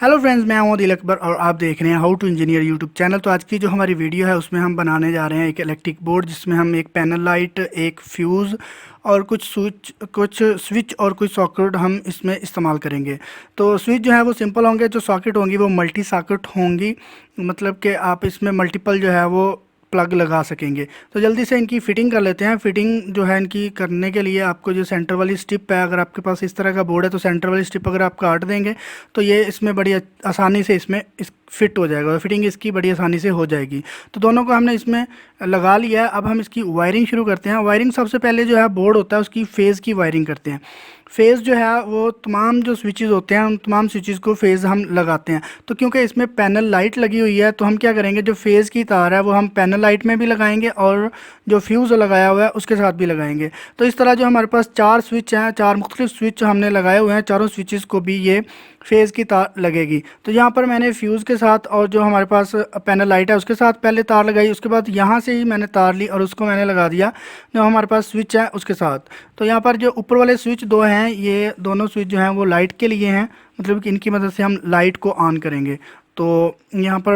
Hello friends, मैं हूं दिल अकबर और आप देख रहे हैं how to engineer YouTube channel. तो आज की जो हमारी वीडियो है उसमें हम बनाने जा रहे हैं एक इलेक्ट्रिक बोर्ड, जिसमें हम एक पैनल लाइट, एक फ्यूज़ और कुछ स्विच और कुछ सॉकेट हम इसमें इस्तेमाल करेंगे। तो स्विच जो है वो सिंपल होंगे, जो सॉकेट होंगी वो मल्टी सॉकेट होंगी, मतलब कि आप इसमें मल्टीपल जो है वो प्लग लगा सकेंगे। तो जल्दी से इनकी फ़िटिंग कर लेते हैं। फ़िटिंग जो है इनकी करने के लिए आपको जो सेंटर वाली स्टिप है, अगर आपके पास इस तरह का बोर्ड है तो सेंटर वाली स्टिप अगर आप काट देंगे तो ये इसमें बड़ी आसानी से इसमें फिट हो जाएगा और फिटिंग इसकी बड़ी आसानी से हो जाएगी। तो दोनों को हमने इसमें लगा लिया है। अब हम इसकी वायरिंग शुरू करते हैं। वायरिंग सबसे पहले जो है बोर्ड होता है उसकी फ़ेज़ की वायरिंग करते हैं। फ़ेज़ जो है वो तमाम जो स्विचेस होते हैं उन तमाम स्विचेस को फ़ेज़ हम लगाते हैं। तो क्योंकि इसमें पैनल लाइट लगी हुई है तो हम क्या करेंगे, जो फ़ेज़ की तार है वो हम पैनल लाइट में भी लगाएंगे और जो फ्यूज़ लगाया हुआ है उसके साथ भी लगाएंगे। तो इस तरह जो हमारे पास चार स्विच हैं, चार मुख्तलिफ स्विच हमने लगाए हुए हैं, चारों स्विचेस को भी ये फेज़ की तार लगेगी। तो यहाँ पर मैंने फ्यूज़ के साथ और जो हमारे पास पैनल लाइट है उसके साथ पहले तार लगाई, उसके बाद यहाँ से ही मैंने तार ली और उसको मैंने लगा दिया जो हमारे पास स्विच है उसके साथ। तो यहाँ पर जो ऊपर वाले स्विच दो हैं, ये दोनों स्विच जो हैं वो लाइट के लिए हैं, मतलब कि इनकी मदद से हम लाइट को ऑन करेंगे। तो यहाँ पर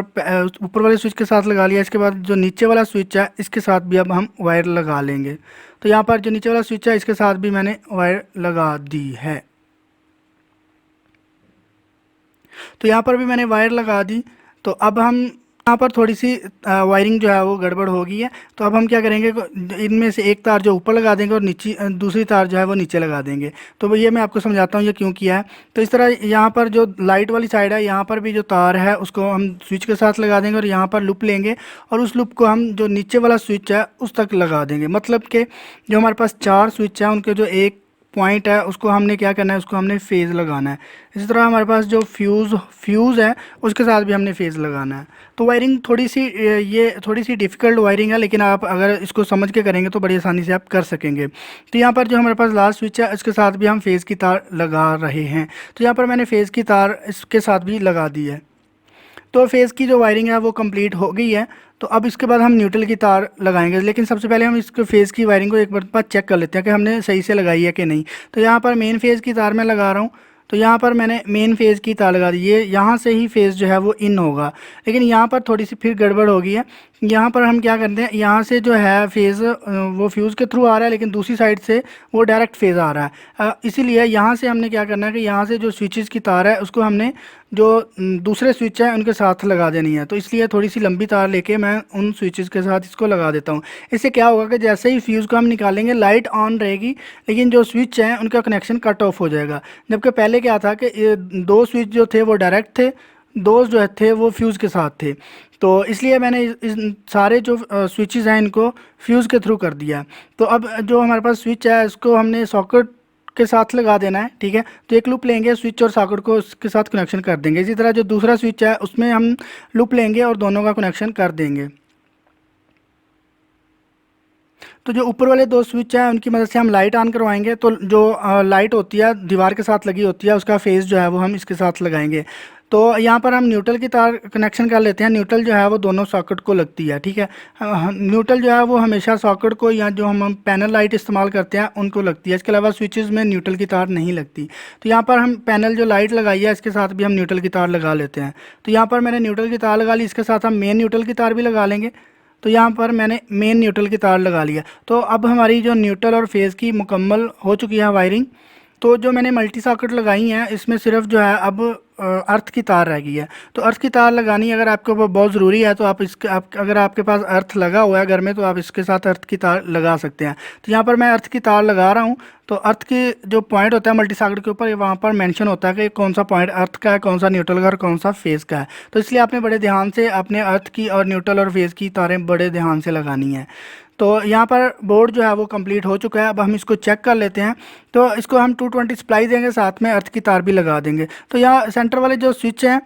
ऊपर वाले स्विच के साथ लगा लिया। इसके बाद जो नीचे वाला स्विच है इसके साथ भी अब हम वायर लगा लेंगे। तो यहाँ पर जो नीचे वाला स्विच है इसके साथ भी मैंने वायर लगा दी है। तो यहाँ पर भी मैंने वायर लगा दी। तो अब हम यहाँ पर थोड़ी सी वायरिंग जो है वो गड़बड़ हो गई है। तो अब हम क्या करेंगे, इनमें से एक तार जो ऊपर लगा देंगे और नीचे दूसरी तार जो है वो नीचे लगा देंगे। तो ये मैं आपको समझाता हूँ ये क्यों किया है। तो इस तरह यहाँ पर जो लाइट वाली साइड है यहाँ पर भी जो तार है उसको हम स्विच के साथ लगा देंगे और यहाँ पर लूप लेंगे और उस लूप को हम जो नीचे वाला स्विच है उस तक लगा देंगे। मतलब कि जो हमारे पास चार स्विच हैं उनके जो एक पॉइंट है उसको हमने क्या करना है, उसको हमने फेज़ लगाना है। इसी तरह हमारे पास जो फ्यूज़ है उसके साथ भी हमने फेज़ लगाना है। तो वायरिंग थोड़ी सी ये थोड़ी सी डिफ़िकल्ट वायरिंग है, लेकिन आप अगर इसको समझ के करेंगे तो बड़ी आसानी से आप कर सकेंगे। तो यहाँ पर जो हमारे पास लास्ट स्विच है इसके साथ भी हम फेज़ की तार लगा रहे हैं। तो यहाँ पर मैंने फेज़ की तार इसके साथ भी लगा दी है। तो फेज़ की जो वायरिंग है वो कंप्लीट हो गई है। तो अब इसके बाद हम न्यूट्रल की तार लगाएंगे, लेकिन सबसे पहले हम इसके फेज़ की वायरिंग को एक बार चेक कर लेते हैं कि हमने सही से लगाई है कि नहीं। तो यहाँ पर मेन फेज़ की तार मैं लगा रहा हूँ। तो यहाँ पर मैंने मेन फेज़ की तार लगा दी। ये यहाँ से ही फेज़ जो है वो इन होगा, लेकिन यहाँ पर थोड़ी सी फिर गड़बड़ हो गई है। यहाँ पर हम क्या करते हैं, यहाँ से जो है फेज़ वो फ्यूज़ के थ्रू आ रहा है, लेकिन दूसरी साइड से वो डायरेक्ट फेज़ आ रहा है। इसीलिए यहाँ से हमने क्या करना है कि यहाँ से जो स्विचेस की तार है उसको हमने जो दूसरे स्विच हैं उनके साथ लगा देनी है। तो इसलिए थोड़ी सी लंबी तार लेके मैं उन स्विचेस के साथ इसको लगा देता हूँ। इससे क्या होगा कि जैसे ही फ्यूज़ को हम निकालेंगे लाइट ऑन रहेगी, लेकिन जो स्विच हैं उनका कनेक्शन कट ऑफ हो जाएगा। जबकि पहले क्या था कि ये दो स्विच जो थे वो डायरेक्ट थे, दो जो थे वो फ्यूज़ के साथ थे। तो इसलिए मैंने इस सारे जो स्विचेस हैं इनको फ्यूज़ के थ्रू कर दिया। तो अब जो हमारे पास स्विच है इसको हमने सॉकेट के साथ लगा देना है, ठीक है। तो एक लूप लेंगे स्विच और सॉकेट को उसके साथ कनेक्शन कर देंगे। इसी तरह जो दूसरा स्विच है उसमें हम लूप लेंगे और दोनों का कनेक्शन कर देंगे। तो जो ऊपर वाले दो स्विच हैं उनकी मदद से हम लाइट ऑन करवाएंगे। तो जो लाइट होती है दीवार के साथ लगी होती है उसका फेस जो है वो हम इसके साथ लगाएंगे। तो यहाँ पर हम न्यूट्रल की तार कनेक्शन कर लेते हैं। न्यूट्रल जो है वो दोनों सॉकेट को लगती है, ठीक है। न्यूट्रल जो है वो हमेशा सॉकेट को या जो हम पैनल लाइट इस्तेमाल करते हैं उनको लगती है। इसके अलावा स्विचेस में न्यूट्रल की तार नहीं लगती। तो यहाँ पर हम पैनल जो लाइट लगाई है इसके साथ भी हम न्यूट्रल की तार लगा लेते हैं। तो यहाँ पर मैंने न्यूट्रल की तार लगा ली, इसके साथ हम मेन न्यूट्रल की तार भी लगा लेंगे। तो यहाँ पर मैंने मेन न्यूट्रल की तार लगा लिया। तो अब हमारी जो न्यूट्रल और फेज़ की मुकम्मल हो चुकी है वायरिंग। तो जो मैंने मल्टी सॉकेट लगाई हैं इसमें सिर्फ जो है अब अर्थ की तार रह गई है। तो अर्थ की तार लगानी अगर आपके ऊपर बहुत ज़रूरी है तो अगर आपके पास अर्थ लगा हुआ है घर में तो आप इसके साथ अर्थ की तार लगा सकते हैं। तो यहाँ पर मैं अर्थ की तार लगा रहा हूँ। तो अर्थ की जो पॉइंट होता है मल्टी सॉकेट के ऊपर वहाँ पर मेंशन होता है कि कौन सा पॉइंट अर्थ का है, कौन सा न्यूट्रल का और कौन सा फेज़ का है। तो इसलिए आपने बड़े ध्यान से अपने अर्थ की और न्यूट्रल और फेज़ की तारें बड़े ध्यान से लगानी है। तो यहाँ पर बोर्ड जो है वो कंप्लीट हो चुका है। अब हम इसको चेक कर लेते हैं। तो इसको हम 220 सप्लाई देंगे, साथ में अर्थ की तार भी लगा देंगे। तो यहाँ सेंटर वाले जो स्विच हैं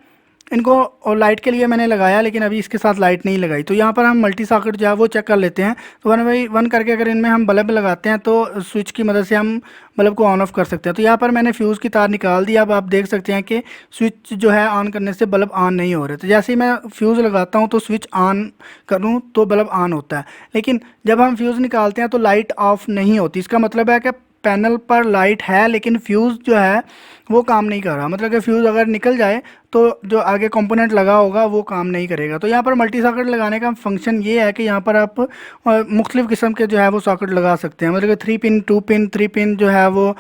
इनको और लाइट के लिए मैंने लगाया, लेकिन अभी इसके साथ लाइट नहीं लगाई। तो यहाँ पर हम मल्टी सॉकेट जो है वो चेक कर लेते हैं। तो 1/1 करके अगर इनमें हम बल्ब लगाते हैं तो स्विच की मदद से हम बल्ब को ऑन ऑफ कर सकते हैं। तो यहाँ पर मैंने फ्यूज़ की तार निकाल दी। अब आप देख सकते हैं कि स्विच जो है ऑन करने से बल्ब ऑन नहीं हो रहे। तो जैसे ही मैं फ्यूज़ लगाता हूँ तो स्विच ऑन करूँ तो बल्ब ऑन होता है, लेकिन जब हम फ्यूज़ निकालते हैं तो लाइट ऑफ नहीं होती। इसका मतलब है कि पैनल पर लाइट है लेकिन फ्यूज़ जो है वो काम नहीं कर रहा, मतलब कि फ्यूज़ अगर निकल जाए तो जो आगे कंपोनेंट लगा होगा वो काम नहीं करेगा। तो यहाँ पर मल्टी सॉकेट लगाने का फंक्शन ये है कि यहाँ पर आप मुख्तलिफ़ किस्म के जो है वो सॉकेट लगा सकते हैं, मतलब कि 3 पिन 2 पिन 3 पिन जो है वो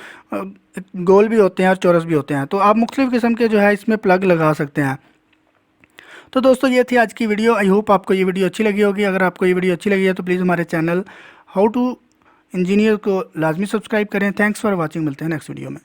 गोल भी होते हैं और चौरस भी होते हैं, तो आप मुख्तलिफ़ किस्म के जो है इसमें प्लग लगा सकते हैं। तो दोस्तों ये थी आज की वीडियो। आई होप आपको ये वीडियो अच्छी लगी होगी। अगर आपको ये वीडियो अच्छी लगी है तो प्लीज़ हमारे चैनल हाउ टू इंजीनियर को लाजमी सब्सक्राइब करें। थैंक्स फॉर वॉचिंग, मिलते हैं नेक्स्ट वीडियो में।